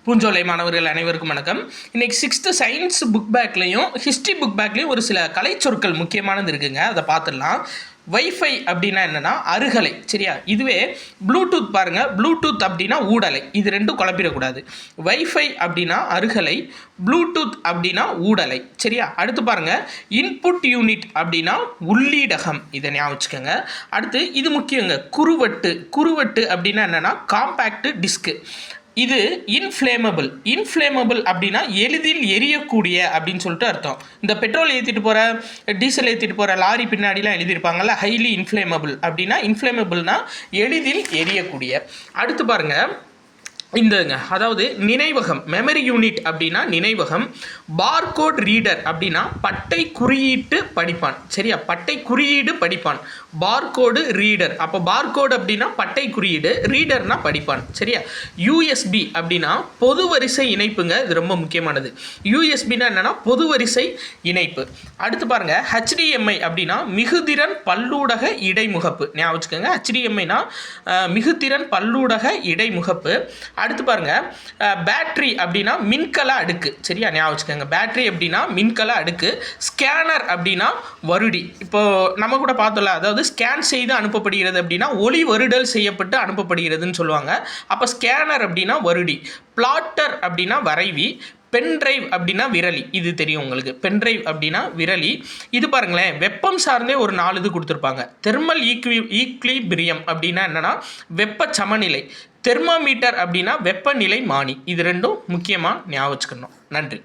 பூஞ்சோலை மாணவர்கள் அனைவருக்கும் வணக்கம். இன்னைக்கு 6th சயின்ஸ் புக் பேக்லையும் ஹிஸ்ட்ரி புக் பேக்லையும் ஒரு சில கலை சொற்கள் முக்கியமானது இருக்குங்க. அதை பார்த்துடலாம். வைஃபை அப்படின்னா என்னென்னா அருகலை, சரியா? இதுவே ப்ளூடூத் பாருங்கள். ப்ளூடூத் அப்படின்னா ஊடலை. இது ரெண்டும் குழப்பிடக்கூடாது. வைஃபை அப்படின்னா அருகலை, ப்ளூடூத் அப்படின்னா ஊடலை, சரியா? அடுத்து பாருங்கள், இன்புட் யூனிட் அப்படின்னா உள்ளீடகம். இதை ஞாபகம் வச்சுக்கோங்க. அடுத்து இது முக்கியங்க, குறுவட்டு அப்படின்னா என்னென்னா காம்பேக்ட் டிஸ்க்கு. இது இன்ஃப்ளேமபிள் அப்படின்னா எளிதில் எரியக்கூடிய அப்படின்னு சொல்லிட்டு அர்த்தம். இந்த பெட்ரோல் ஏற்றிட்டு போகிற, டீசல் ஏற்றிட்டு போகிற லாரி பின்னாடிலாம் எழுதியிருப்பாங்கல்ல, ஹைலி இன்ஃப்ளேமபிள் அப்படின்னா, இன்ஃப்ளேமபிள்னா எளிதில் எரியக்கூடிய. அடுத்து பாருங்கள், இந்தங்க, அதாவது நினைவகம், மெமரி யூனிட் அப்படின்னா நினைவகம். பார்கோட் ரீடர் அப்படின்னா பட்டை குறியீட்டு படிப்பான், சரியா? பட்டை குறியீடு படிப்பான். Barcode reader. அப்போ பார்கோடு அப்படின்னா பட்டை குறியீடு, ரீடர்னா படிப்பான், சரியா? யூஎஸ்பி அப்படின்னா பொது வரிசை இணைப்புங்க. இது ரொம்ப முக்கியமானது. யூஎஸ்பின்னா என்னன்னா பொது வரிசை இணைப்பு. அடுத்து பாருங்க, HDMI அப்படின்னா மிகுதிறன் பல்லூடக இடைமுகப்பு. ஞாபகம் வச்சுக்கோங்க, HDMIனா மிகுதிறன் பல்லூடக இடைமுகப்பு. அடுத்து பாருங்க, பேட்டரி அப்படின்னா மின்கல அடுக்கு, சரியா? ஞாபகம் வச்சுக்கோங்க, பேட்டரி அப்படின்னா மின்கல அடுக்கு. ஸ்கேனர் அப்படின்னா வருடி. இப்போ நம்ம கூட பார்த்தோம்ல, அதாவது ஸ்கேன் செய்து அனுப்பப்படுகிறது அப்படின்னா ஒளி வருடல் செய்யப்பட்டு அனுப்பப்படுகிறதுன்னு சொல்லுவாங்க. அப்போ ஸ்கேனர் அப்படின்னா வருடி. பிளாட்டர் அப்படின்னா வரைவி. பென்ட்ரைவ் அப்படின்னா விரலி. இது தெரியும் உங்களுக்கு, பென்ட்ரைவ் அப்படின்னா விரலி. இது பாருங்களேன், வெப்பம் சார்ந்தே ஒரு 4 இது கொடுத்துருப்பாங்க. தெர்மல் ஈக்லிபிரியம் அப்படின்னா என்னன்னா வெப்ப சமநிலை. தெர்மோமீட்டர் அப்படின்னா வெப்பநிலை மானி. இது ரெண்டும் முக்கியமாக ஞாபகம் வச்சுக்கணும். நன்றி.